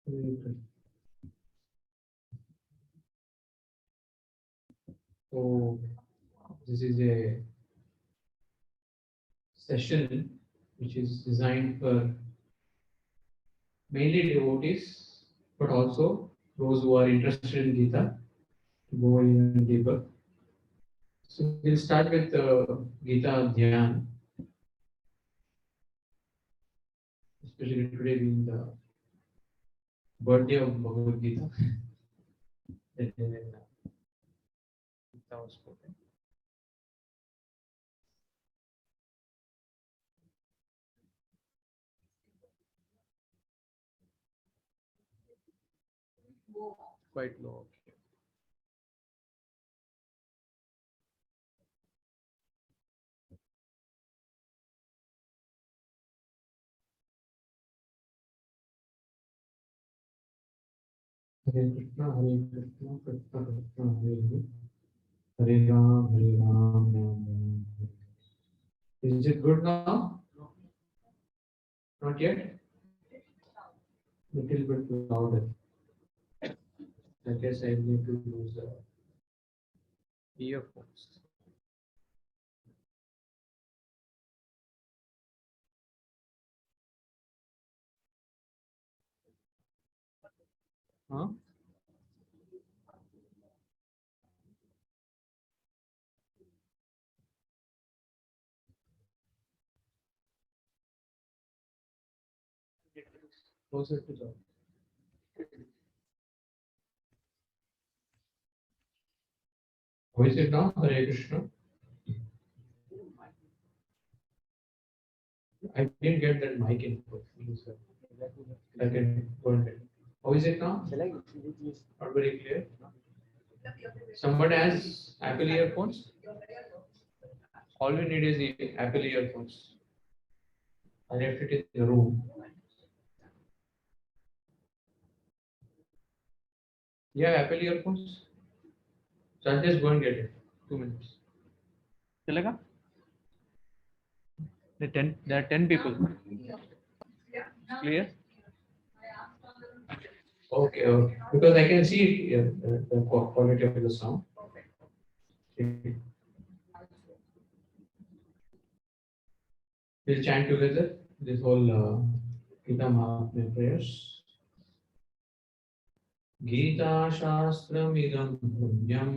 So this is a session which is designed for mainly devotees, but also those who are interested in Gita to go even deeper. So we'll start with Gita Dhyan, especially today being the birthday of Bhagavad Gita. That day when Gita was spoken. Quite low. Okay. Hare Krishna, Krishna Krishna, Hare Hare, Hare Ram, Ram Ram. Is it good now? Not yet? Little bit louder. I guess I need to use earphones. Huh? Closer to the. How is it now? Hare Krishna. I didn't get that mic input. I can go ahead. How is it now? Not very clear. Somebody has Apple earphones? All we need is the Apple earphones. I left it in the room. You have Apple earphones? So I'll just go and get it. 2 minutes. चलेगा? There are 10 people. Clear? Okay, okay. Because I can see the quality of the sound. Okay. We'll chant together this whole Gita Mahatmya prayers. Gita Shastramidam Punyam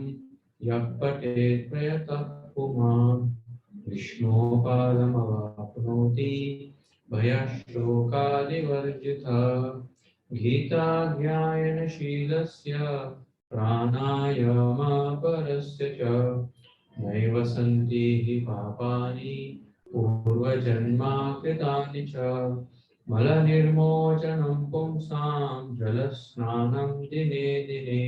Yapate Prayata Puma Vishnu Padamavapnoti Bhayashokadivarjitha Gita Jnayana Shilasya Pranayama Parasya Cha Naiva Santi Papani Purva Janma Kritani Cha Malanirmocanam pumsam jalasnanam dine dine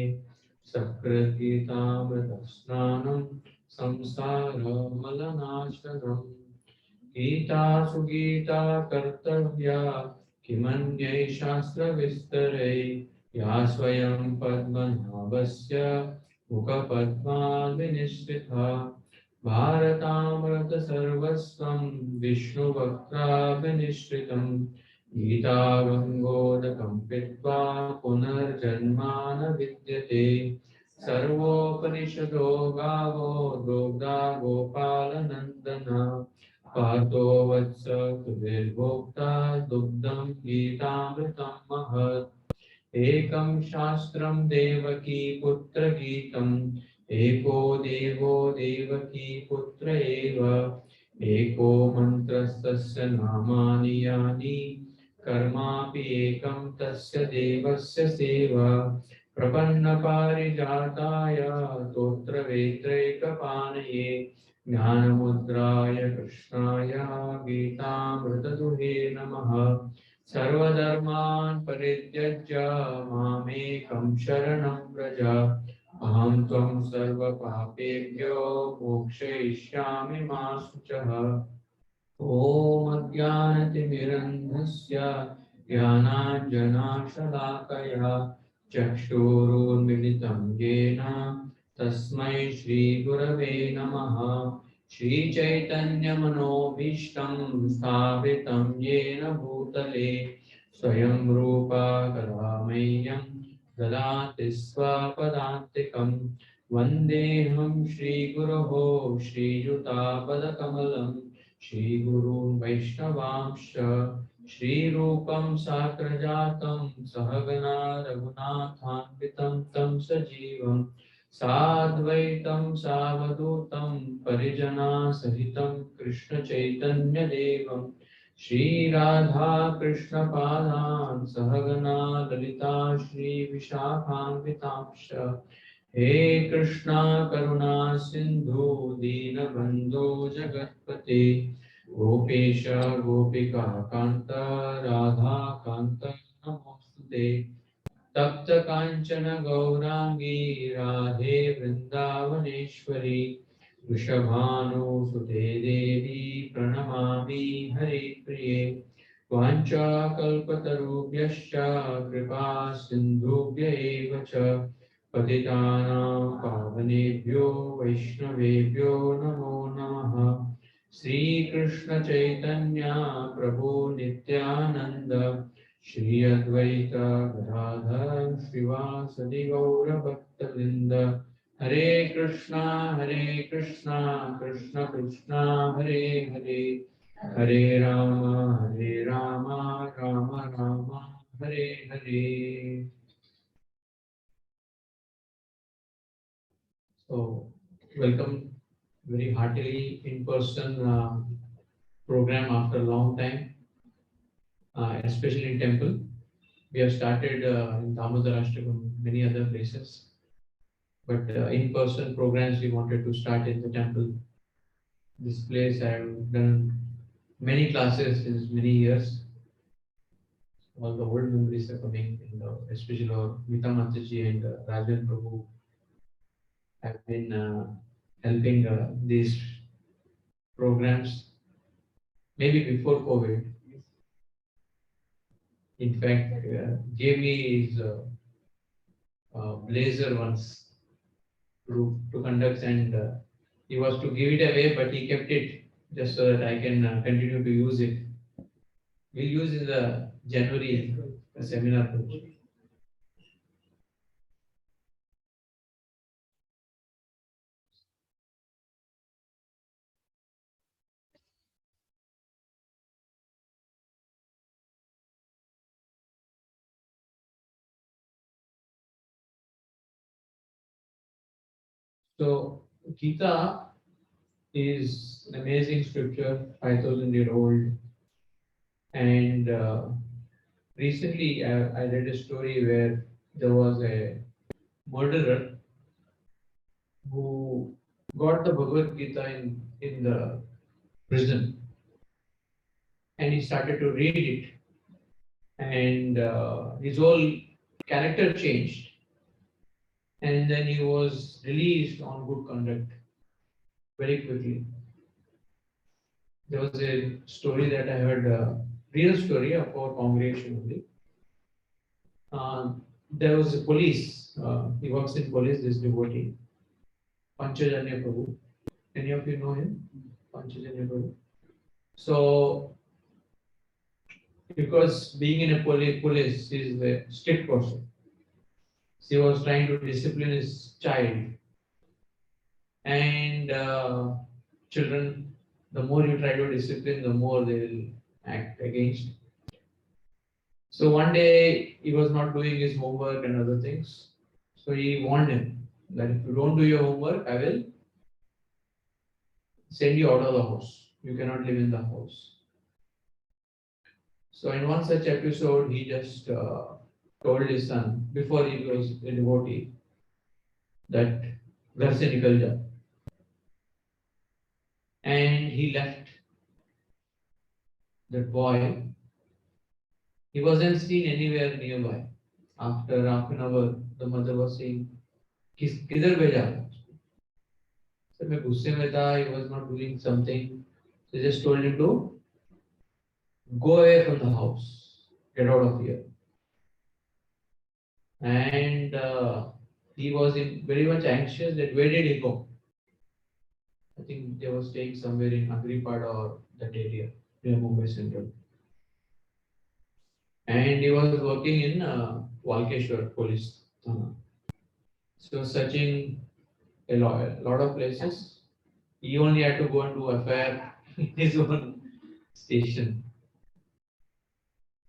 Sakritamritasnanam samsara malanashanam Gita sugita kartavya kimanyai shastra vistare Ya swayam padmanabhasya mukha padma vinishtitha Bharatamrata sarvasvam Vishnu bhakta vinishritam Gita Gangodakam Pitva Punarjanmana Vidyate Sarvopanishado Gavo Dogda Gopala Nandana Pato Vatsa Tuvirvokta Dugdam Gitamritam Mahat Ekam Shastram Devaki Putra Gitam Eko Devo Devaki Putra Eva Eko Mantrastasya Namani Yani Karmapi Ekam Tasya Devasya Seva Prapanna Parijataya Totra Vetreka Panaye Jnanamudraya Krishnaya Gitamritaduhe Namaha सर्वधर्मान् परित्यज्य मामेकं शरणं व्रज अहं त्वं सर्वपापेभ्यो मोक्षयिष्यामि मा शुचः ॐ अज्ञानतिमिरन्धस्य ज्ञानाञ्जनाशलाकया चक्षुरुन्मिलितं येन तस्मै श्रीगुरवे नमः श्रीचैतन्यमनोभीष्टं स्थापितं येन भूतले स्वयं रूपा कदा मह्यं ददाति स्वपदान्तिकं वन्देऽहं श्रीगुरोः श्रीयुतापदकमलं श्रीगुरून् वैष्णवांश्च श्रीरूपं साग्रजातं सहगना रघुनाथान्वितं तं सजीवं साद्वैतं सावधूतं परिजनासहितं कृष्णचैतन्यदेवं श्री राधा कृष्ण पादान् सहगना ललिता श्री विशाखान्वितांश्च हे कृष्णा करुणा सिंधु दीनबन्धो जगत्पते गोपेश गोपिका कान्त राधा कान्त नमोस्तुते तप्त कांचन गौरांगी राधे वृंदावनेश्वरी वृषभानुसुते देवी प्रणमामि हरिप्रिये वाञ्छाकल्पतरुभ्यश्च कृपा सिन्धुभ्य एव च पतितानां पावनेभ्यो वैष्णवेभ्यो नमो नमः श्रीकृष्ण चैतन्य प्रभु नित्यानंद श्री अद्वैत गदाधर श्रीवासदि गौर भक्तवृंद हरे Krishna Krishna Krishna Hare Hare Hare Ram Ram Ram Hare Hare. So welcome very heartily in person program after a long time, especially in temple. We have started in Damodarashtakam, many other places, but in-person programs we wanted to start in the temple. This place I have done many classes since many years. All the old memories are coming, in the, especially our Mita Mataji and Rajan Prabhu have been helping these programs maybe before COVID. In fact, gave me his blazer once to conduct, and he was to give it away, but he kept it just so that I can continue to use it. We'll use in the January seminar. So Gita is an amazing scripture, 5,000-year-old, and recently I read a story where there was a murderer who got the Bhagavad Gita in the prison, and he started to read it, and his whole character changed, and then he was released on good conduct very quickly. There was a story that I heard, real story of our congregation only. There was a police, he works in police, this devotee, Panchajanya Prabhu. Any of you know him? Panchajanya Prabhu. So, because being in a police, he is a strict person. He was trying to discipline his child. And children, the more you try to discipline, the more they will act against. So one day he was not doing his homework and other things. So he warned him that if you don't do your homework, I will send you out of the house. You cannot live in the house. So in one such episode, he just told his son, before he was a devotee, that घर से निकल जा. And he left that boy. He wasn't seen anywhere nearby. After half an hour, the mother was saying, किधर भेजा? So मैं गुस्से में था. He was not doing something. So just told him to go away from the house, get out of here. And he was very much anxious that where did he go? I think they were staying somewhere in Agrippada or that area near Mumbai Central. and he was working in Walkeshwar police. So searching a lot of places. He only had to go and do affair in his own station.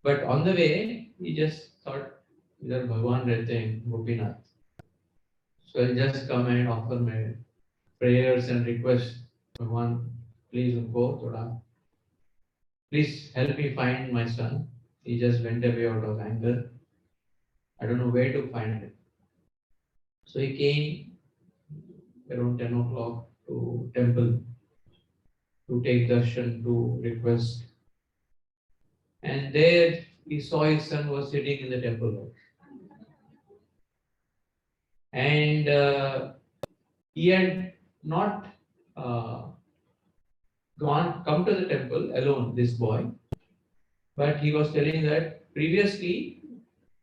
But on the way, he just thought, "Idhar Bhagwan rehte hain, Gopinath. So I'll just come and offer my prayers and request, Bhagwan, please go, thoda. Please help me find my son." He just went away out of anger. I don't know where to find him. So he came around 10 o'clock to temple to take darshan, to request. And there he saw his son was sitting in the temple. And he had not come to the temple alone, this boy, but he was telling that previously,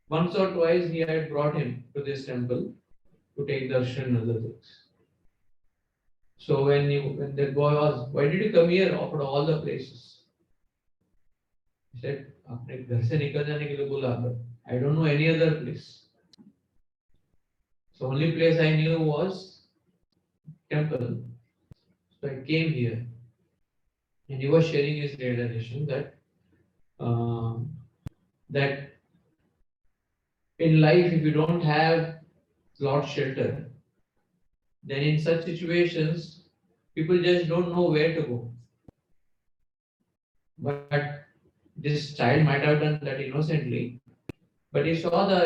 once or twice, he had brought him to this temple to take darshan and other things. So when that boy asked, "Why did you come here after all the places?" He said, "आपने घर से निकल जाने के लिए बोला, but I don't know any other place. So only place I knew was temple. So I came here." And he was sharing his realization that that in life, if you don't have Lord's shelter, then in such situations, people just don't know where to go. But this child might have done that innocently, but he saw the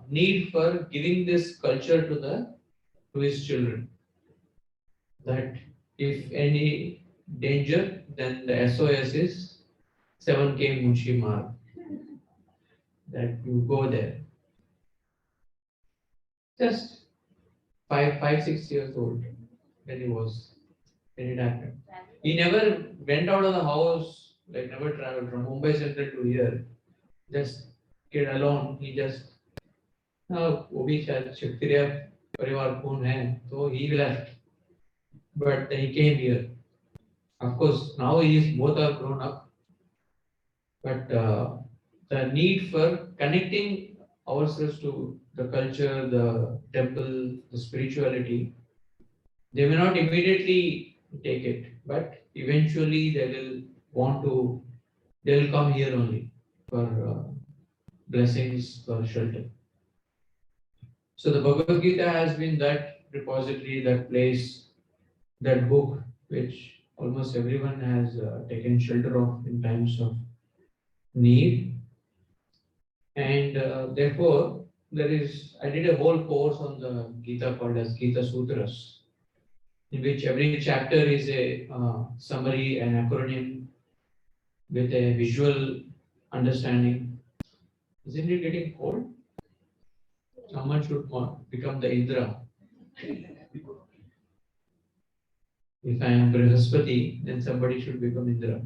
need for giving this culture to his children. That if any danger, then the SOS is 7K Munshi Marg. That you go there. Just 6 years old when it happened. He never went out of the house, like never traveled from Mumbai Central to here. Just kid alone. He just वो भी शायद क्षत्रिय परिवार कौन है, so he left. But he came here. Of course, now he is both are grown up. But the need for connecting ourselves to the culture, the temple, the spirituality, they may not immediately take it, but eventually they will come here only for blessings, for shelter. So the Bhagavad Gita has been that repository, that place, that book, which almost everyone has taken shelter of in times of need. And therefore, I did a whole course on the Gita called as Gita Sutras, in which every chapter is a summary, an acronym with a visual understanding. Isn't it getting cold? Someone should become the Indra. If I am Brihaspati, then somebody should become Indra.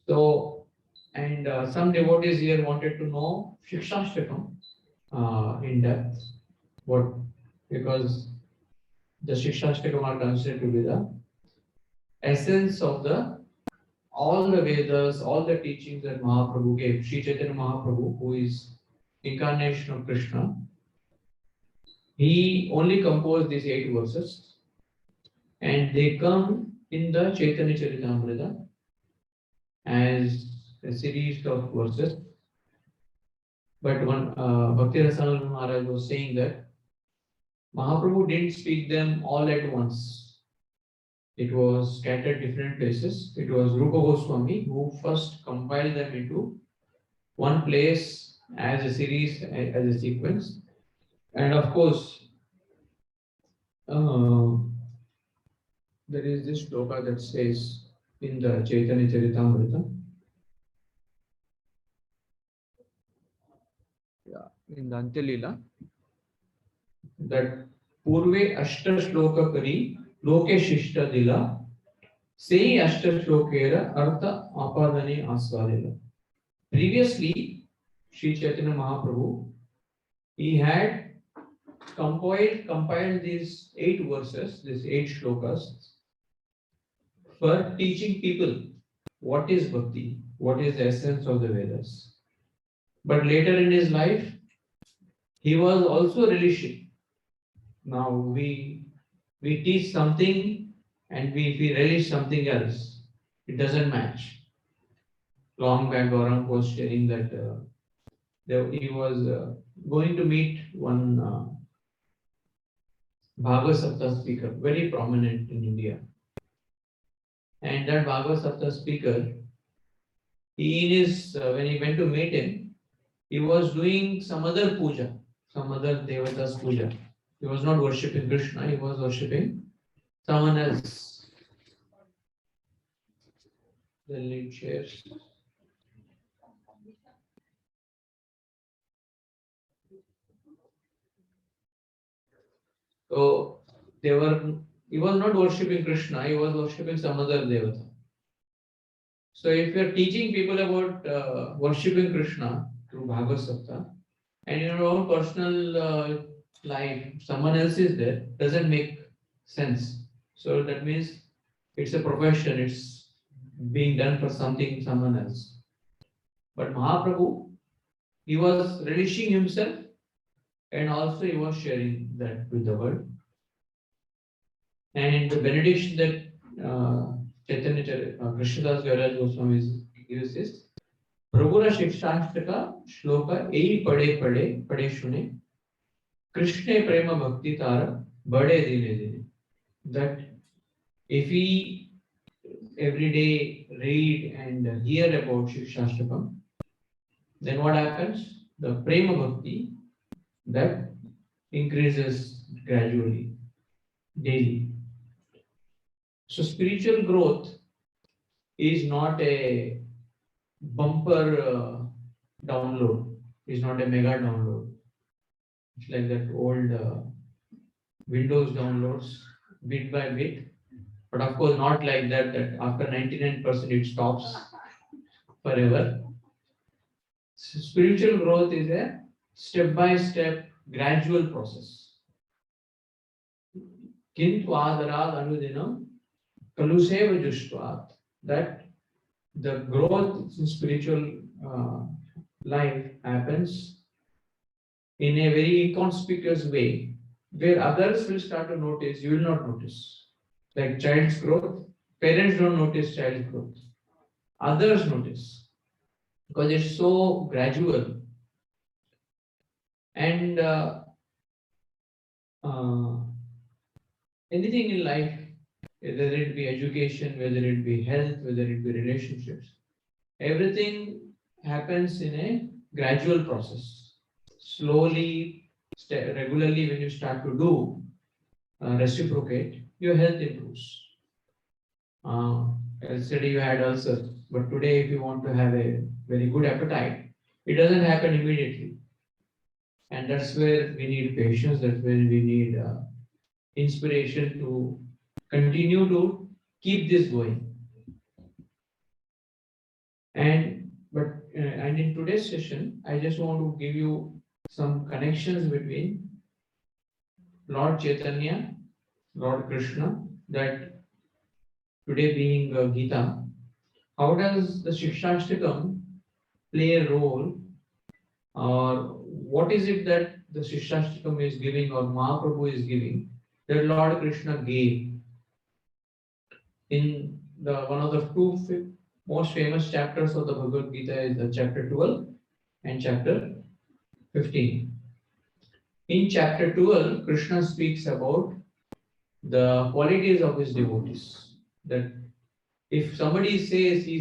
So, and some devotees here wanted to know Shikshashtakam in depth. What? Because the Shikshashtakam are considered to be the essence of all the Vedas, all the teachings that Mahaprabhu gave. Sri Chaitanya Mahaprabhu, who is incarnation of Krishna, he only composed these 8 verses, and they come in the Chaitanya Charitamrita as a series of verses. But one Bhakti Rasananda Maharaj was saying that Mahaprabhu didn't speak them all at once. It was scattered different places. It was Rupa Goswami who first compiled them into one place as a series, as a sequence. And of course, there is this shloka that says in the Chaitanya Charitamrita, in the Antyalila, that Purve Ashta Shloka Kari Loke Shishta Dila Sei Ashta Shlokera Artha Apadane Aswadila. Previously, Sri Chaitanya Mahaprabhu, he had compiled these 8 verses, these 8 shlokas, for teaching people what is bhakti, what is the essence of the Vedas. But later in his life, he was also relishing. Now we teach something and if we relish something else, it doesn't match. Long back, Gaurang was sharing that he was going to meet one Bhagavad Sapta speaker, very prominent in India. And that Bhagavad Sapta speaker, he in his when he went to meet him, he was doing some other puja, some other devatas puja. He was not worshipping Krishna, he was worshipping someone else. The lead shares. So they were. He was not worshipping Krishna. He was worshipping some other devata. So if you are teaching people about worshipping Krishna through Bhagavad Sapta, and in your own personal life, someone else is there, doesn't make sense. So that means it's a profession. It's being done for something, someone else. But Mahaprabhu, he was relishing himself, and also he was sharing that with the world. And the benediction that Chaitanya Krishnadas Kaviraj Goswami gives is Prabhura Shikshaštaka Shloka Ei Pade Pade Pade Shune Krishna Prema Bhakti Tara Bade Dine Dine. That if we every day read and hear about Shikshashtakam, then what happens? The Prema Bhakti that increases gradually, daily. So spiritual growth is not a bumper download, is not a mega download. It's like that old Windows downloads bit by bit, but of course not like that, that after 99% it stops forever. So spiritual growth is a step by step gradual process. Kintu adarad anudinam kaluseva jushtvat, that the growth in spiritual life happens in a very inconspicuous way, where others will start to notice, you will not notice. Like child's growth, parents don't notice child's growth. Others notice because it's so gradual. And anything in life, whether it be education, whether it be health, whether it be relationships, everything happens in a gradual process. Slowly, regularly, when you start to do reciprocate, your health improves. Yesterday you had ulcer, but today if you want to have a very good appetite, it doesn't happen immediately. And that's where we need patience, that's where we need inspiration to continue to keep this going. And in today's session, I just want to give you some connections between Lord Chaitanya, Lord Krishna, that today being Gita, how does the Shikshashtakam play a role, or what is it that the Shikshashtakam is giving or Mahaprabhu is giving that Lord Krishna gave in the one of the two most famous chapters of the Bhagavad Gita is the chapter 12 and chapter 15. In chapter 12, Krishna speaks about the qualities of his devotees. That if somebody says he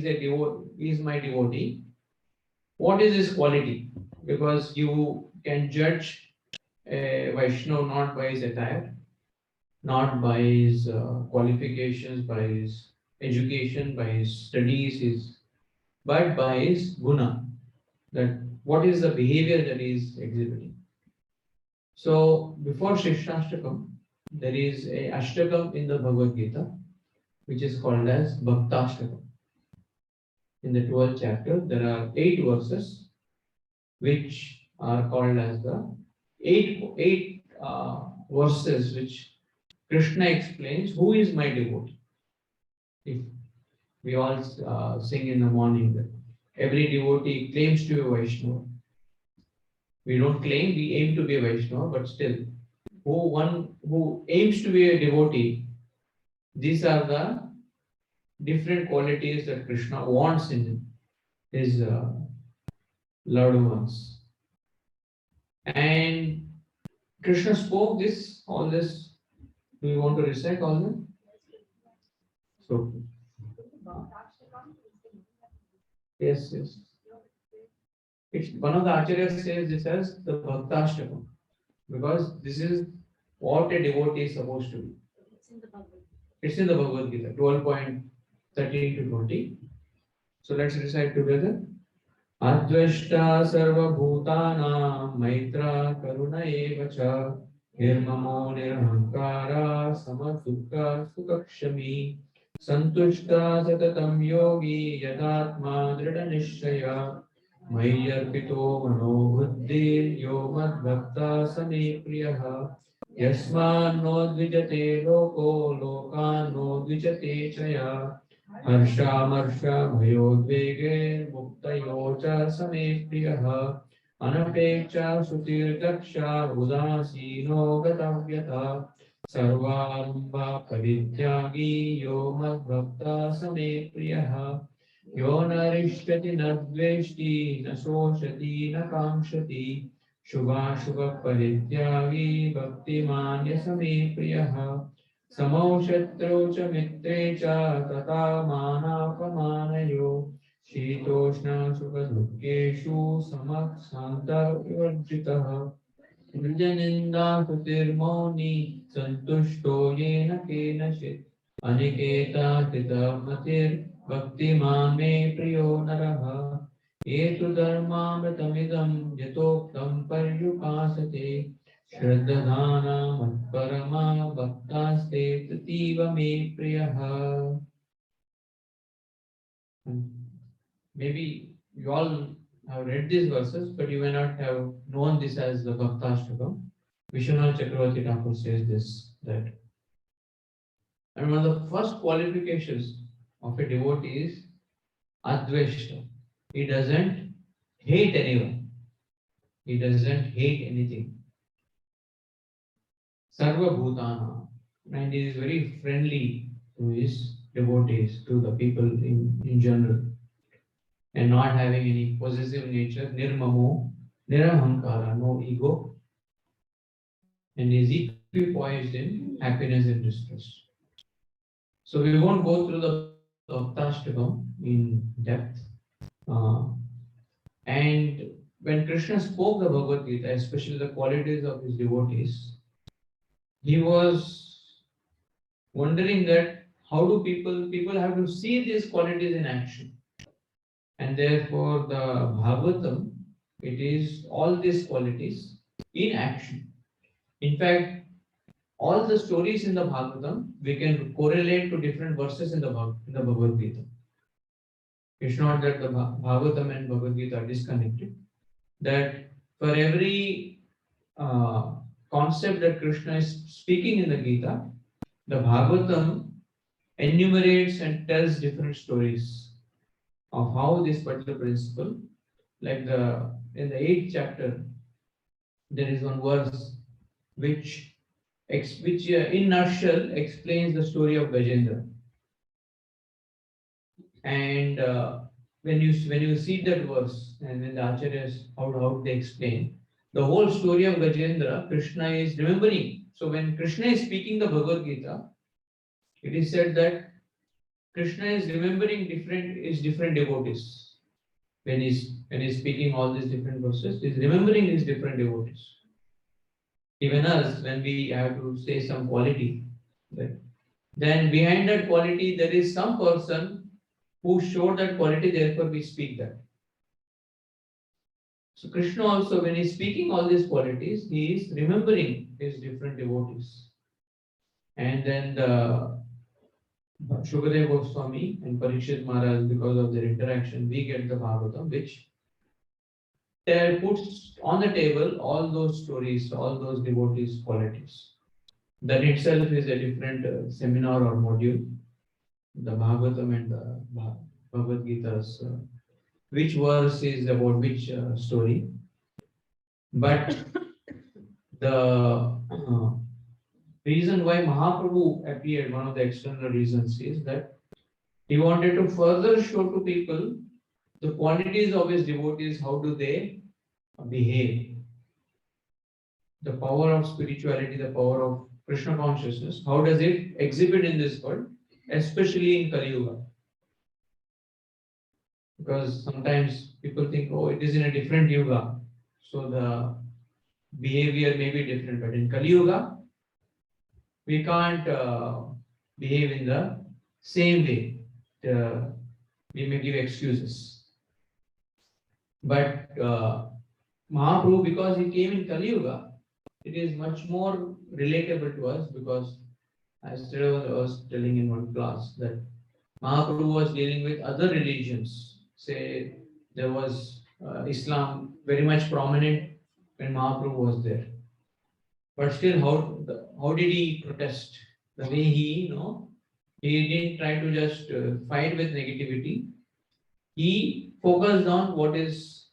is my devotee, what is his quality? Because you can judge a Vaishnava not by his attire, not by his qualifications, by his education, by his studies, but by his guna. That what is the behavior that he is exhibiting. So before Shikshashtakam, there is a Ashtakam in the Bhagavad Gita, which is called as Bhaktashtakam. In the 12th chapter, there are 8 verses which are called as the eight verses which Krishna explains who is my devotee. If we all sing in the morning that every devotee claims to be a Vaishnava. We don't claim, we aim to be a Vaishnava, but still, one who aims to be a devotee, these are the different qualities that Krishna wants in his loved ones. And Krishna spoke this, all this. Do you want to recite all that? So, yes, yes. It's one of the acharyas says this as the Bhaktashtaka, because this is what a devotee is supposed to be. It's in the Bhagavad Gita, 12.13 to 20. So let's recite together. Advashta sarva bhutana maitra karuna eva cha nirmamo nirhankara samadukha sukakshami santushta satatam yogi yadatma drida nishchaya mayyarpito mano buddhir yo madbhakta same priyaha yasman dvijate loko lokan dvijate chaya हर्षामर्षा भयोद्वेगे मुक्तयो च समे प्रियः अनपेक्षा सुतिर्दक्षा उदासीनो गतव्यथा सर्वारम्भा परित्यागी यो मद्भक्ता समे प्रियः यो न रिष्यति न द्वेष्टि न शोषति न काङ्क्षति शुभाशुभ परित्यागी भक्तिमान्य समे प्रियः समौ शत्रौ च मित्रे च तथा मानापमानयो शीतोष्ण सुखदुःखेषु समः शान्तः विवर्जितः निन्दनिन्दा कृतिर्मौनी सन्तुष्टो येन केनचित् अनिकेता कृतमतिर्भक्तिमान् मे प्रियो नरः ये तु धर्मामृतमिदं यथोक्तं पर्युपासते श्रद्धाना मत्परमा भक्तास्ते ततीव मे प्रियः. Maybe you all have read these verses, but you may not have known this as the Bhaktashtaka. Vishwanath Chakravarti Thakur says this, that and one of the first qualifications of a devotee is Adveshta. He doesn't hate anyone. He doesn't hate anything. Sarva Bhutana, and he is very friendly to his devotees, to the people in general, and not having any possessive nature, nirmamo, nirahankara, no ego, and is equipoised in happiness and distress. So we won't go through the Bhaktashtaka in depth. And when Krishna spoke the Bhagavad Gita, especially the qualities of his devotees, he was wondering that how do people have to see these qualities in action, and therefore the Bhagavatam, it is all these qualities in action. In fact, all the stories in the Bhagavatam we can correlate to different verses in the Bhagavad Gita. It's not that the Bhagavatam and Bhagavad Gita are disconnected. That for every concept that Krishna is speaking in the Gita, the Bhagavatam enumerates and tells different stories of how this particular principle, like in the 8th chapter, there is one verse which in nutshell explains the story of Gajendra. And when you see that verse, and when the acharyas how they explain the whole story of Gajendra, Krishna is remembering. So when Krishna is speaking the Bhagavad Gita, it is said that Krishna is remembering different devotees. When he's speaking all these different verses, he's remembering his different devotees. Even us, when we have to say some quality, then behind that quality there is some person who showed that quality, therefore we speak that. So Krishna also, when he's speaking all these qualities, he is remembering his different devotees. And then the Shukadeva Goswami and Parikshit Maharaj, because of their interaction, we get the Bhagavatam, which puts on the table all those stories, all those devotees' qualities. That itself is a different seminar or module. the Bhagavatam and the Bhagavad Gita's, which verse is about which story. But the reason why Mahaprabhu appeared, one of the external reasons is that he wanted to further show to people the qualities of his devotees, how do they behave, the power of spirituality, the power of Krishna consciousness, how does it exhibit in this world, especially in Kali Yuga. Because sometimes people think, oh, it is in a different Yuga, so the behavior may be different, but in Kali Yuga, we can't behave in the same way. We may give excuses. But Mahaprabhu, because he came in Kali Yuga, it is much more relatable to us, because as I was telling in one class that Mahaprabhu was dealing with other religions. Say there was Islam very much prominent when Mahaprabhu was there. But still, how did he protest? The way he, he didn't try to just fight with negativity. He focused on what is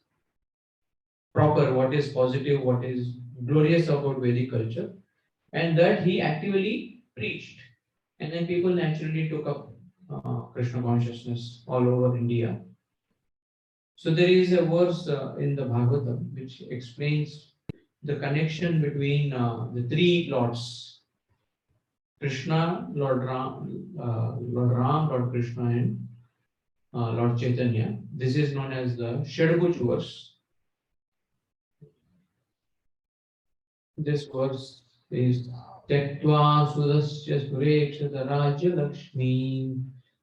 proper, what is positive, what is glorious about Vedic culture, and that he actively preached. And then people naturally took up Krishna consciousness all over India. So there is a verse in the Bhagavatam which explains the connection between the three lords: Krishna, Lord Ram, Lord Krishna, and Lord Chaitanya. This is known as the Shadbhuj verse. This verse is Tektva Sudasya Surekshata Rajya Lakshmi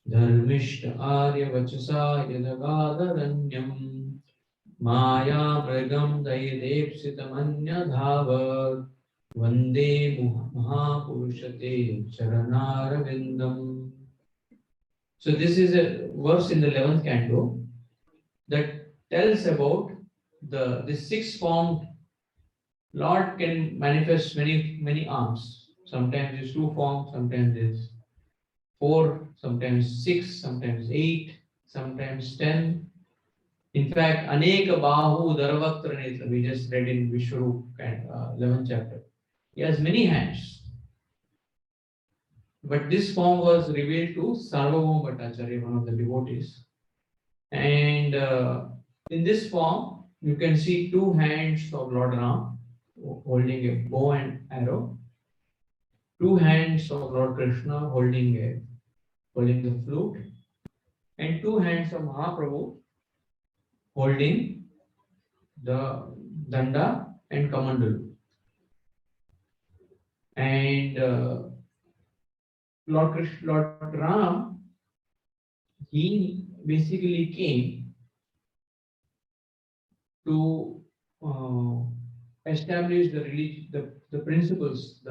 Dharmishta Arya Vachasa Yadagadharanyam Maya Mragam Dayadepsitamanya Dhavat Vande Mahapurushate Charanaravindam. So this is a verse in the 11th canto that tells about this six-formed Lord can manifest many arms. Sometimes it's two forms, sometimes it's four, sometimes six, sometimes 8, sometimes 10. In fact, Aneka Bahu Dharavaktra Netra, we just read in Vishwarup, 11th chapter. He has many hands. But this form was revealed to Sarvabhauma Bhattacharya, one of the devotees. And in this form, you can see two hands of Lord Ram holding a bow and arrow, two hands of Lord Krishna holding the flute, and two hands of Mahaprabhu holding the danda and kamandalu. And Lord Ram, he basically came to establish the religion, the principles,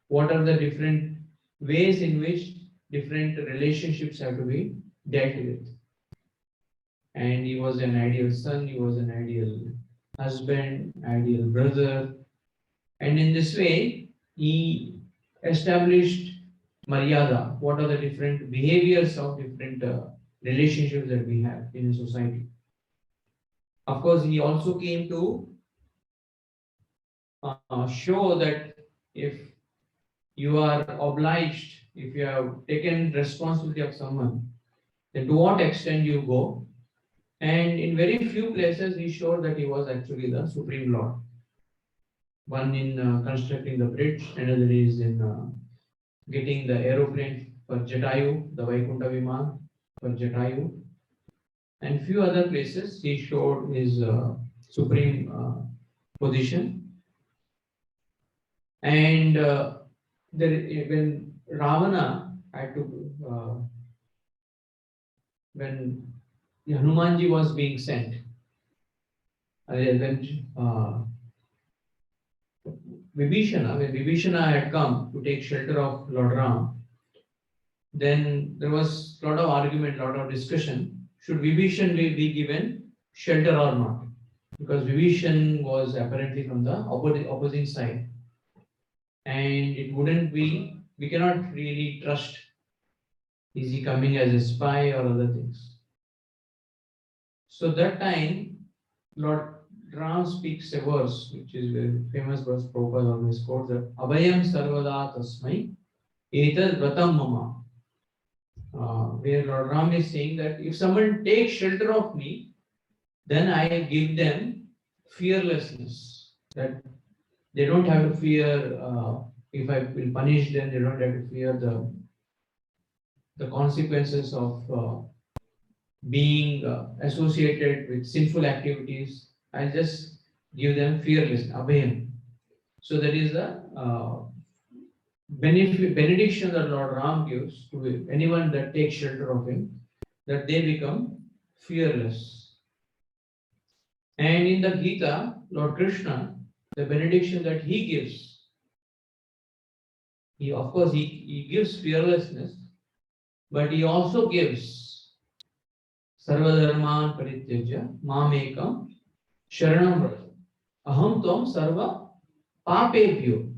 what are the different ways in which different relationships have to be dealt with. And he was an ideal son, he was an ideal husband, ideal brother. And in this way, he established Maryada, what are the different behaviors of different relationships that we have in a society. Of course, he also came to show that if you are obliged, if you have taken responsibility of someone, then to what extent you go. And in very few places, he showed that he was actually the Supreme Lord. One in constructing the bridge, another is in getting the aeroplane for Jatayu, the Vaikuntha Viman for Jatayu. And few other places, he showed his supreme position. And when Ravana had to, when Hanumanji was being sent, when Vibhishana had come to take shelter of Lord Ram, then there was a lot of argument, a lot of discussion. Should Vibhishan be given shelter or not? Because Vibhishan was apparently from the opposing side. And it wouldn't be, we cannot really trust Is he coming as a spy or other things? So that time, Lord Ram speaks a verse, which is a famous verse Prabhupada always quotes, that Abhayam Sarvada Tasmai Etad Vratam Mama. Where Lord Ram is saying that if someone takes shelter of me, then I give them fearlessness. That they don't have to fear if I will punish them, they don't have to fear the consequences of being associated with sinful activities. I just give them fearless, abhayam. So that is the benediction that Lord Ram gives to anyone that takes shelter of him, that they become fearless. And in the Gita, Lord Krishna, the benediction that he gives, he gives fearlessness, but he also gives sarvadharman parityajya mamekam sharanam vraja aham tvam sarva papebhyo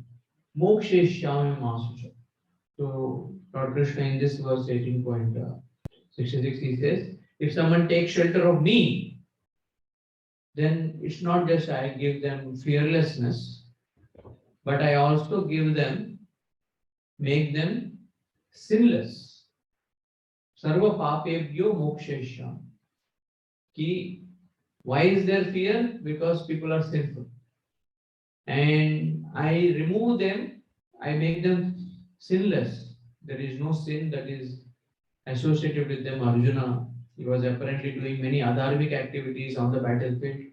moksheshyami masucha. So Lord Krishna in this verse 18.66 he says, if someone takes shelter of me, then it's not just I give them fearlessness, but I also make them sinless. Sarva papebhyo moksheshyam. Ki, why is there fear? Because people are sinful. And I remove them, I make them sinless. There is no sin that is associated with them. Arjuna, he was apparently doing many adharmic activities on the battlefield.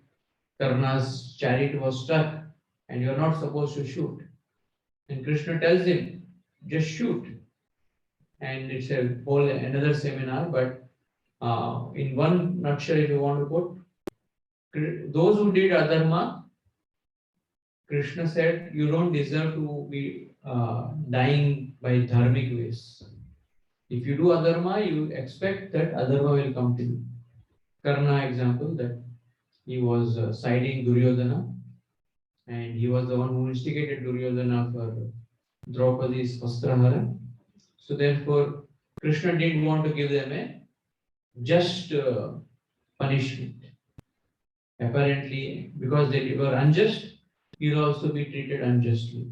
Karna's chariot was stuck and you are not supposed to shoot. And Krishna tells him, just shoot. And it's a whole another seminar, but in one nutshell, if you want to put, those who did adharma, Krishna said, you don't deserve to be dying by dharmic ways. If you do adharma, you expect that adharma will come to you. Karna example, that he was siding Duryodhana, and he was the one who instigated Duryodhana for Draupadi's Vastrahara. So therefore, Krishna didn't want to give them a just punishment. Apparently, because they were unjust, he will also be treated unjustly.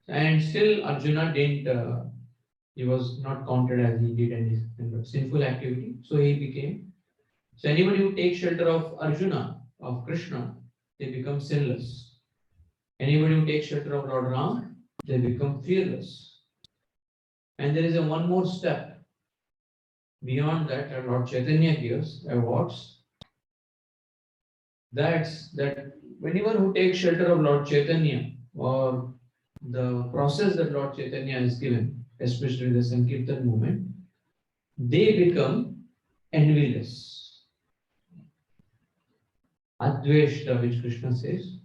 And still Arjuna didn't, he was not counted as he did any kind of sinful activity. So he became, so anybody who takes shelter of Arjuna, of Krishna, they become sinless. Anybody who takes shelter of Lord Ram, they become fearless. And there is a one more step beyond that Lord Chaitanya gives awards. That's that anyone who takes shelter of Lord Chaitanya or the process that Lord Chaitanya has given, especially the Sankirtan movement, they become envyless. Adveshta, which Krishna says,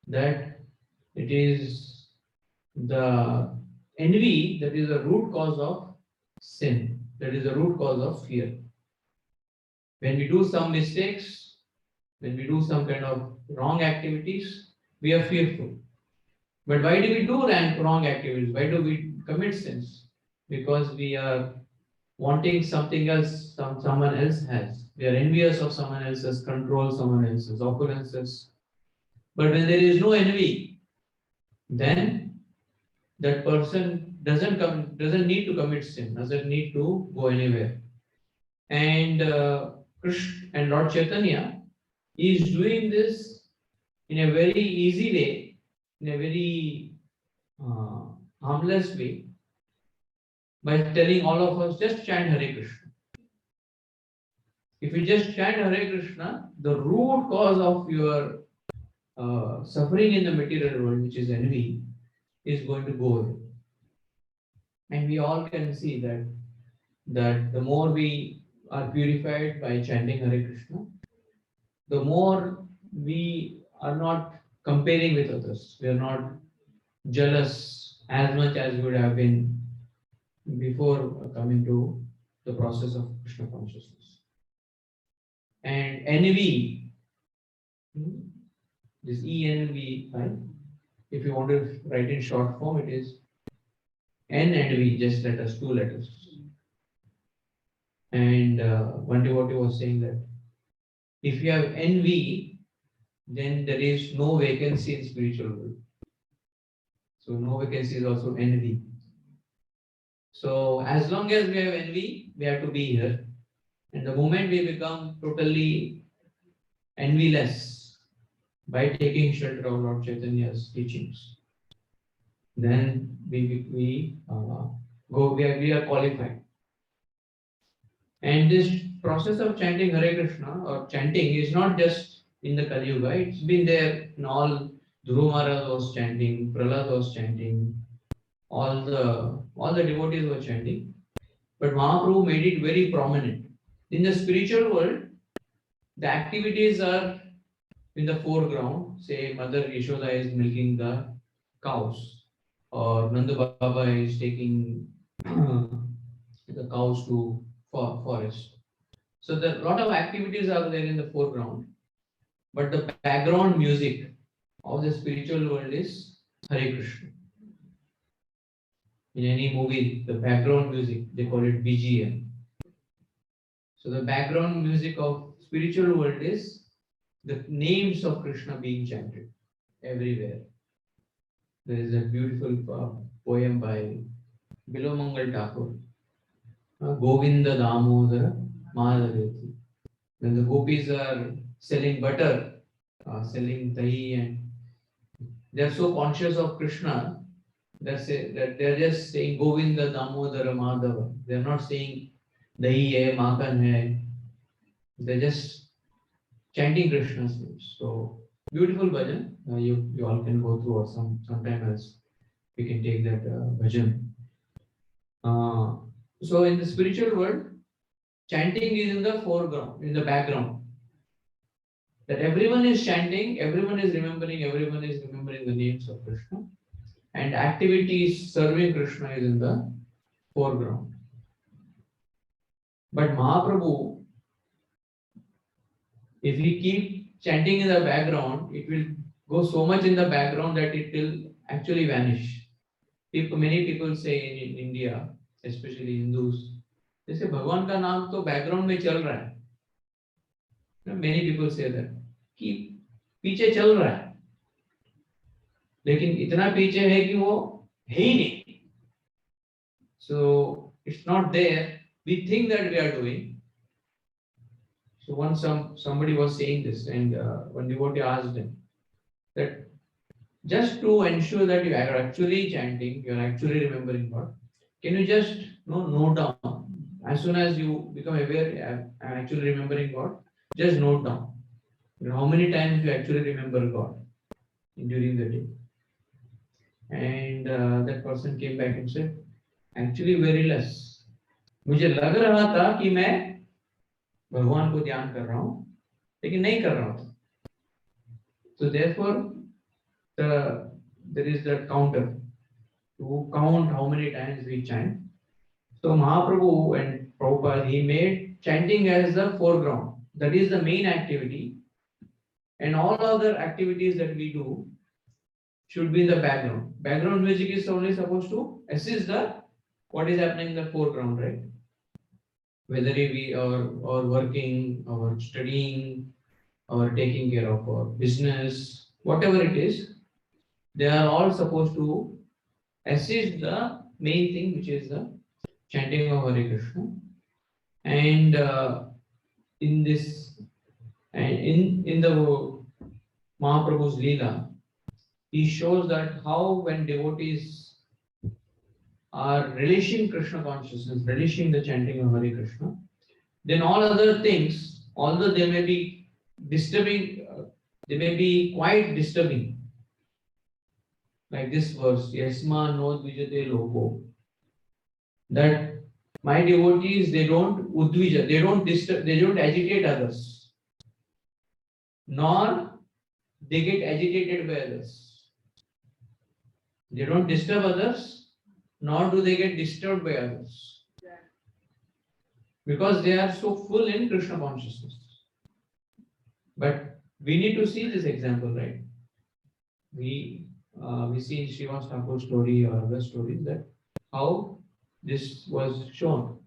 that it is the envy that is the root cause of sin, that is the root cause of fear. When we do some mistakes, when we do some kind of wrong activities, we are fearful. But why do we do wrong activities? Why do we commit sins? Because we are wanting something else someone else has. We are envious of someone else's control, someone else's opulences. But when there is no envy, then that person doesn't need to commit sin, doesn't need to go anywhere. And Krishna and Lord Chaitanya is doing this in a very easy way, in a very harmless way, by telling all of us just chant Hare Krishna. If you just chant Hare Krishna, the root cause of your suffering in the material world, which is envy, is going to go away. And we all can see that the more we are purified by chanting Hare Krishna, the more we are not comparing with others. We are not jealous as much as we would have been before coming to the process of Krishna consciousness. And envy, this ENVY, right? If you want to write in short form, it is N and V, just letters, two letters. And one devotee was saying that if you have NV, then there is no vacancy in spiritual world. So no vacancy is also NV. So as long as we have NV, we have to be here. And the moment we become totally envyless by taking shelter of Lord Chaitanya's teachings, then we are qualified. And this process of chanting Hare Krishna or chanting is not just in the Kali Yuga, it's been there in all. Dhruva Maharaj was chanting, Prahlad was chanting, all the devotees were chanting, but Mahaprabhu made it very prominent. In the spiritual world, the activities are in the foreground. Say Mother Yashoda is milking the cows, or Nanda Baba is taking the cows to forest. So the lot of activities are there in the foreground, but the background music of the spiritual world is Hare Krishna. In any movie, the background music, they call it BGM. So the background music of spiritual world is the names of Krishna being chanted everywhere. There is a beautiful poem by Bilomangal Thakur, Govinda Damodara Madhaveti. When the gopis are selling butter, selling dahi, and they are so conscious of Krishna that they are just saying Govinda Damodara Madhava. They are not saying dahi hai, makan hai. They are just chanting Krishna's names. So beautiful bhajan. You all can go through, or sometime else we can take that bhajan. So in the spiritual world, chanting is in the foreground, in the background. That everyone is chanting, everyone is remembering the names of Krishna, and activities serving Krishna is in the foreground. But Mahaprabhu, if we keep chanting in the background, it will go so much in the background that it will actually vanish. Many people say in India, especially Hindus, they say भगवान का नाम तो background में चल रहा है. Many people say that कि पीछे चल रहा है, लेकिन इतना पीछे है कि वो है ही नहीं. So it's not there. We think that we are doing. So once somebody was saying this, and one devotee asked him that just to ensure that you are actually chanting, you are actually remembering God, can you just note down? As soon as you become aware, I am actually remembering God, just note down. How many times you actually remember God during the day. And that person came back and said, actually very less. मुझे लग रहा था कि मैं भगवान को ध्यान कर रहा हूँ, लेकिन नहीं कर रहा था. So therefore, there is that counter to count how many times we chant. So Mahaprabhu and Prabhupada, he made chanting as the foreground. That is the main activity. And all other activities that we do should be in the background. Background music is only supposed to assist the what is happening in the foreground, right? Whether we are working or studying or taking care of our business, whatever it is, they are all supposed to assist the main thing, which is the chanting of Hare Krishna. And in this, in the Mahaprabhu's Leela, he shows that how when devotees are relishing Krishna consciousness, relishing the chanting of Hare Krishna, then all other things, although they may be disturbing, they may be quite disturbing. Like this verse, Yasma no dvijate loko. That my devotees, they don't udvija, they don't disturb, they don't agitate others, nor they get agitated by others. They don't disturb others, nor do they get disturbed by others. Because they are so full in Krishna consciousness. But we need to see this example, right? We see in Srivas Thakur's story or other stories that how this was shown.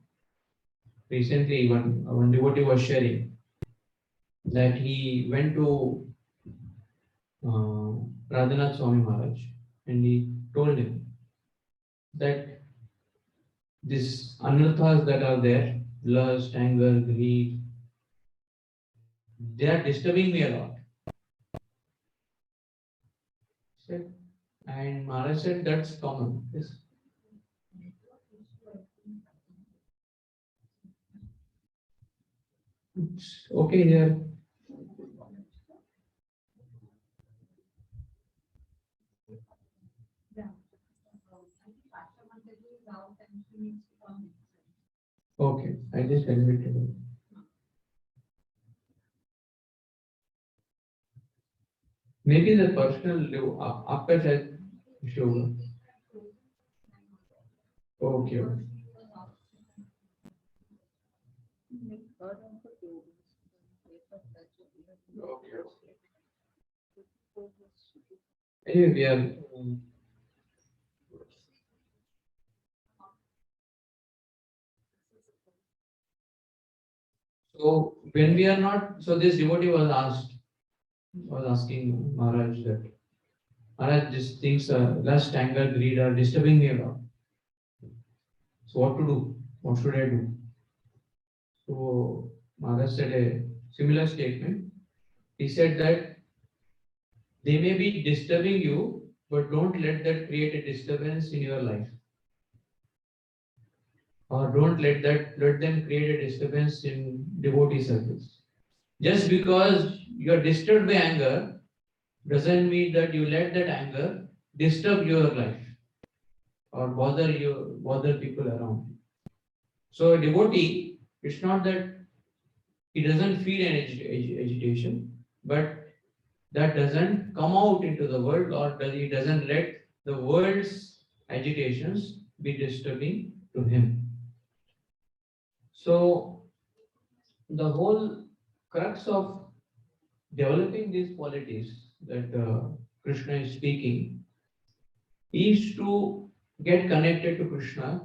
Recently, one devotee was sharing that he went to Radhanath Swami Maharaj and he told him that these anarthas that are there, lust, anger, greed, they are disturbing me a lot. Said, and Maharaj said that's common. Yes. It's okay here. Okay, I just admitted it. Maybe the personal आपका शायद issue होगा. Okay. Okay. Anyway, we are. So when we are not, so this devotee was asking Maharaj that Maharaj, these things, lust, anger, greed are disturbing me a lot. So what to do? What should I do? So Maharaj said a similar statement. He said that they may be disturbing you, but don't let that create a disturbance in your life. Or don't let them create a disturbance in devotee circles. Just because you are disturbed by anger doesn't mean that you let that anger disturb your life or bother people around you. So a devotee, it's not that he doesn't feel an agitation, but that doesn't come out into the world or he doesn't let the world's agitations be disturbing to him. So the whole crux of developing these qualities that Krishna is speaking is to get connected to Krishna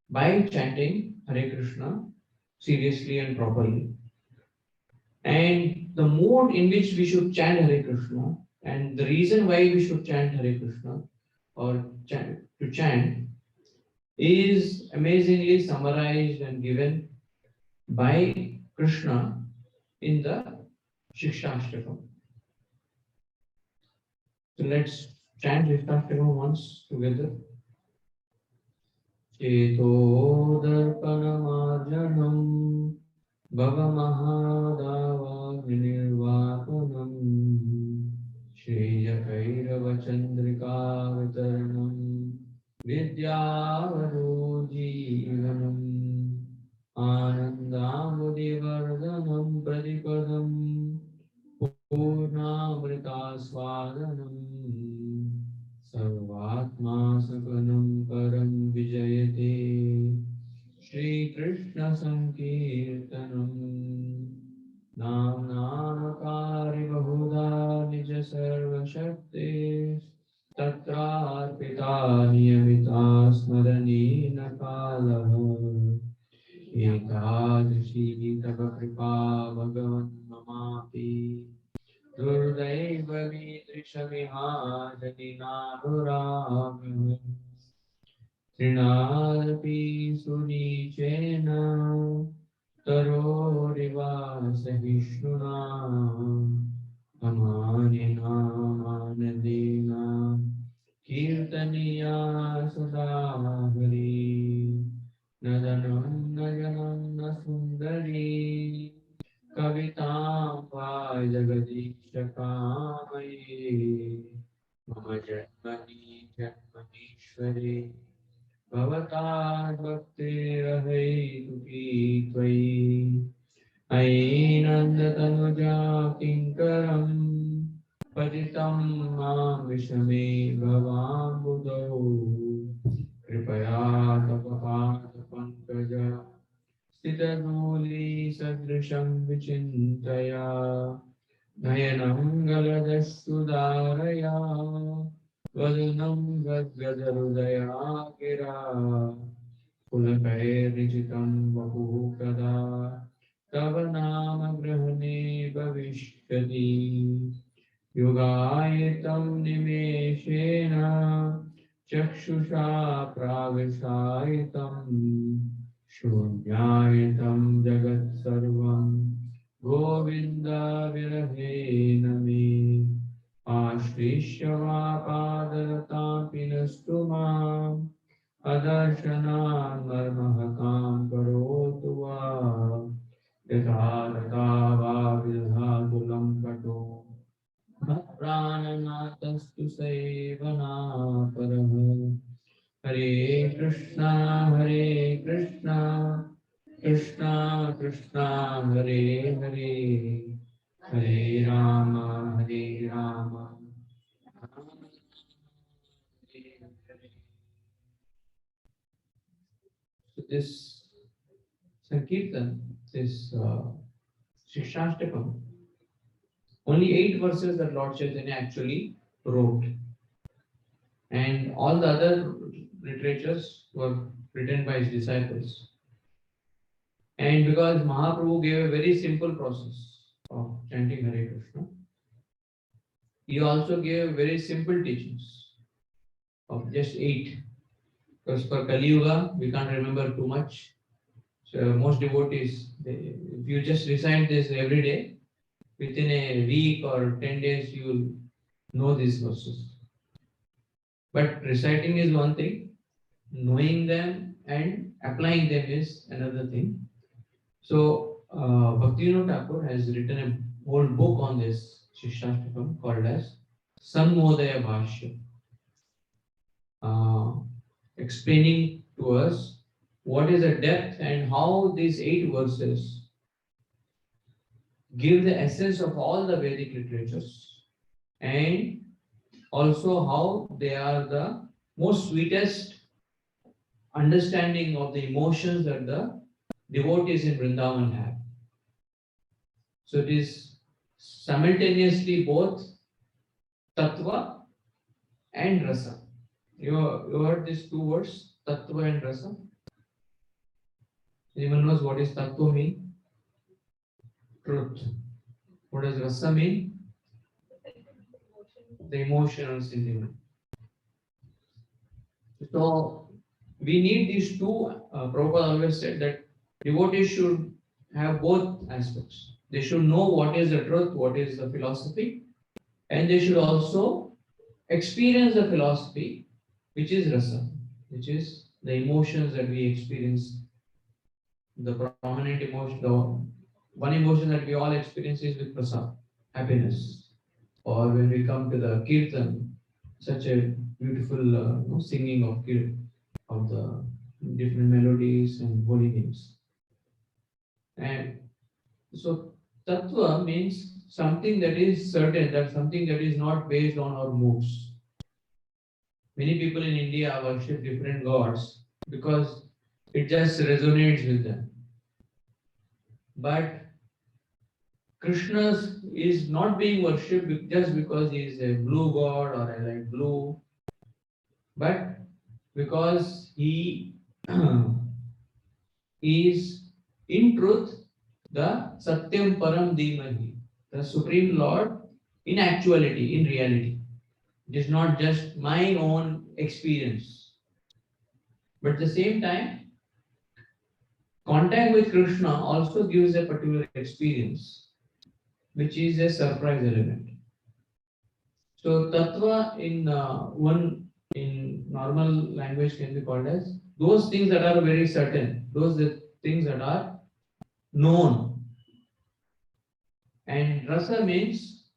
by chanting Hare Krishna seriously and properly. And the mode in which we should chant Hare Krishna and the reason why we should chant Hare Krishna or to chant is amazingly summarized and given by Krishna in the Shikshashtakam. So let's chant Shikshashtakam once together. चेतोदर्पणमार्जनं भवमहादावाग्निर्वापनं श्रेयकैरवचन्द्रिकावतरणं विद्यावरोजीवनम् आनन्दामुदिवर्धनं प्रतिपदं पूर्णामृतास्वादनम् सर्वात्मा सकलं परं विजयते श्रीकृष्ण संकीर्तनम् नामकारि बहुधा निज सर्वशक्ते तत्रार्पिता नियमिता स्मरणीन कालः एकादशी तव कृपा भगवन् ममापि दुर्दैव मीदृशमिहाजनिनानुरागः तृणादपि सुनीचेन तरोरिवासहिष्णुना अमानिना मानदेन कीर्तनीया सदा हरि नदनं नयनं न सुन्दरी कवितां वा जगदीश कामये मम जन्मनि जन्मनीश्वरे भवता भक्तिरहैतुकी त्वयि अयि नन्दतनुजा किङ्करं पतितं मां विषमे भवाम्बुधौ कृपया तव पादपङ्कज स्थितधूली सदृशं विचिन्तया नयनं गलदश्रुधारया वदनं गद्गदहृदया गिरा पुलकैर्निजितं वपुः कदा तव नाम ग्रहणे भविष्यति युगायतं निमेषेण चक्षुषा प्राविशायितं शून्यायतं जगत्सर्वं गोविन्द विरहेण मे आश्लिष्य वा पादरतापि नस्तु माम् अदर्शनान् मर्महतां करोतु वा यथा तथा वा विदधातु लम्पटो प्राणनाथस्तु सेवनापरः हरे Krishna Krishna Krishna Hare Hare Hare Ram Ram Hare Hare. So this Sankirtan, this Shikshashtakam, only 8 verses that Lord Chaitanya actually wrote, and all the other literatures were written by his disciples. And because Mahaprabhu gave a very simple process of chanting Hare Krishna, he also gave very simple teachings of just 8. Because for Kali Yuga, we can't remember too much. So most devotees, if you just recite this every day, within a week or 10 days, you will know these verses. But reciting is one thing, knowing them and applying them is another thing. So Bhaktivinoda Thakur has written a whole book on this Shikshashtakam called as Sanmodaya Bhashya, explaining to us what is the depth and how these 8 verses give the essence of all the Vedic literatures, and also how they are the most sweetest understanding of the emotions that the devotees in Vrindavan have. So it is simultaneously both tattva and rasa. You heard these 2 words, tattva and rasa? Anyone knows what is tattva mean? Truth. What does rasa mean? The emotional sentiment. So we need these 2. Prabhupada always said that devotees should have both aspects. They should know what is the truth, what is the philosophy, and they should also experience the philosophy, which is rasa, which is the emotions that we experience. The prominent emotion, the one emotion that we all experience is with prasad, happiness. Or when we come to the kirtan, such a beautiful singing of the different melodies and holy names. And so tattva means something that is certain, that something that is not based on our moods. Many people in India worship different gods because it just resonates with them. But Krishna is not being worshipped just because he is a blue god or a light blue, but because he is in truth the Satyam Param Dhimahi, the Supreme Lord in actuality, in reality. It is not just my own experience. But at the same time, contact with Krishna also gives a particular experience, which is a surprise element. So tattva in normal language can be called as those things that are very certain, those things that are known. And rasa means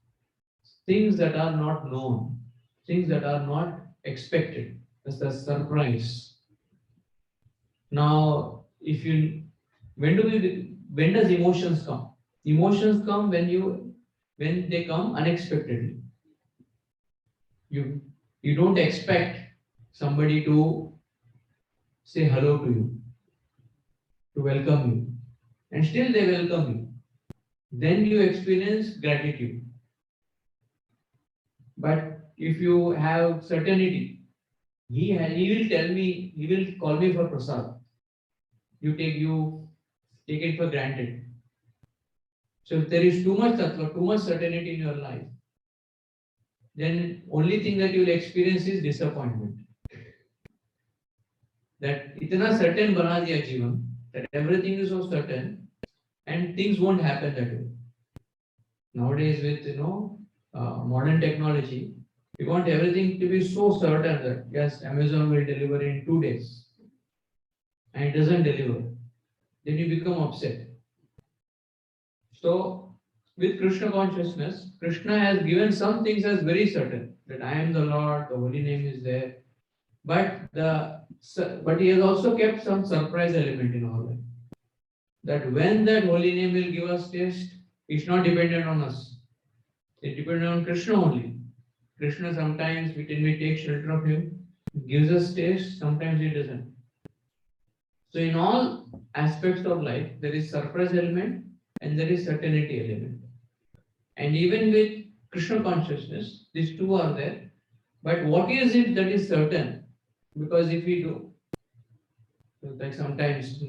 things that are not known, things that are not expected. That's the surprise. Now, when does emotions come? Emotions come when they come unexpectedly. You don't expect somebody to say hello to you, to welcome you, and still they welcome you. Then you experience gratitude. But if you have certainty, he will tell me, he will call me for prasad. You take it for granted. So if there is too much tattva, too much certainty in your life, then only thing that you will experience is disappointment. That itna certain bana diya jivan, that everything is so certain and things won't happen that way. Nowadays with modern technology, we want everything to be so certain that yes, Amazon will deliver in 2 days and it doesn't deliver. Then you become upset. So with Krishna consciousness, Krishna has given some things as very certain, that I am the Lord, the holy name is there. But he has also kept some surprise element in our life. That when that holy name will give us taste, it's not dependent on us. It depends on Krishna only. Krishna sometimes when we take shelter of him, gives us taste, sometimes he doesn't. So in all aspects of life, there is surprise element and there is certainty element. And even with Krishna consciousness, these two are there. But what is it that is certain? Because if we do, like sometimes,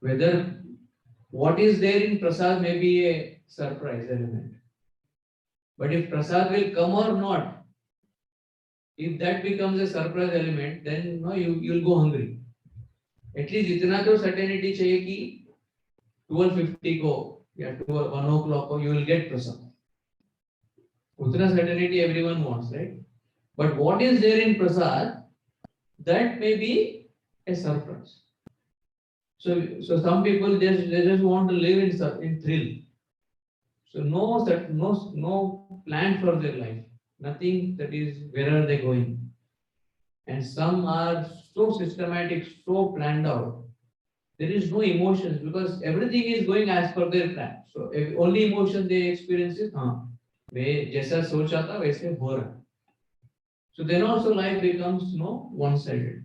whether what is there in prasad may be a surprise element. But if prasad will come or not, if that becomes a surprise element, then you'll go hungry. At least itna to certainty chahiye ki 12:50 ko या 1 o'clock ko you will get prasad. Utna certainty everyone wants, right? But what is there in prasad, that may be a surprise. So some people they just want to live in thrill. So no plan for their life. Nothing that is where are they going. And some are so systematic, so planned out. There is no emotions because everything is going as per their plan. So only emotion they experience is मैं जैसा सोचा था वैसे हो रहा. So then also life becomes one-sided.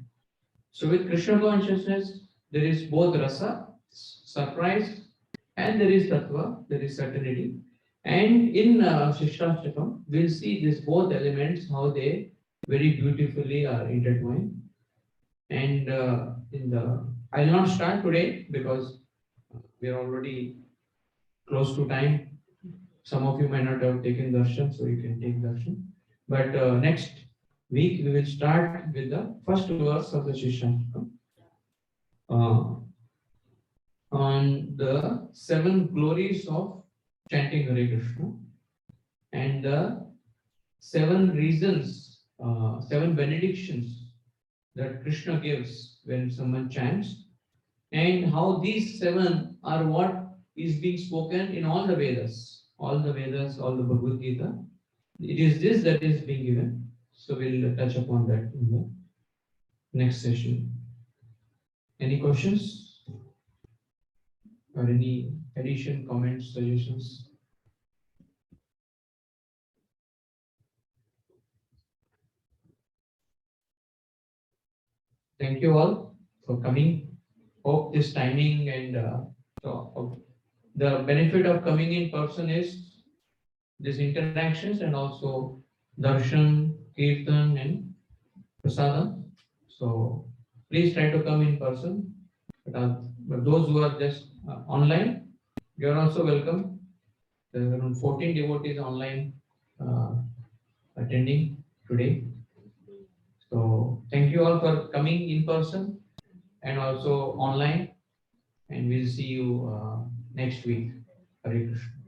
So with Krishna consciousness, there is both rasa, surprise, and there is tattva, there is certainty. And in Shishtastakam, we'll see these both elements, how they very beautifully are intertwined. And I'll not start today because we are already close to time. Some of you might not have taken darshan, so you can take darshan. But next week, we will start with the first verse of the Shishtastakam. On the 7 glories of chanting Hare Krishna and the 7 reasons, 7 benedictions that Krishna gives when someone chants, and how these 7 are what is being spoken in all the Vedas, all the Bhagavad Gita. It is this that is being given. So we'll touch upon that in the next session. Any questions? Or any addition, comments, suggestions? Thank you all for coming. Hope this timing and the benefit of coming in person is these interactions and also darshan, kirtan and prasadam. So please try to come in person. But those who are just online, you are also welcome. There are around 14 devotees online attending today. So thank you all for coming in person and also online. And we'll see you next week. Hare Krishna.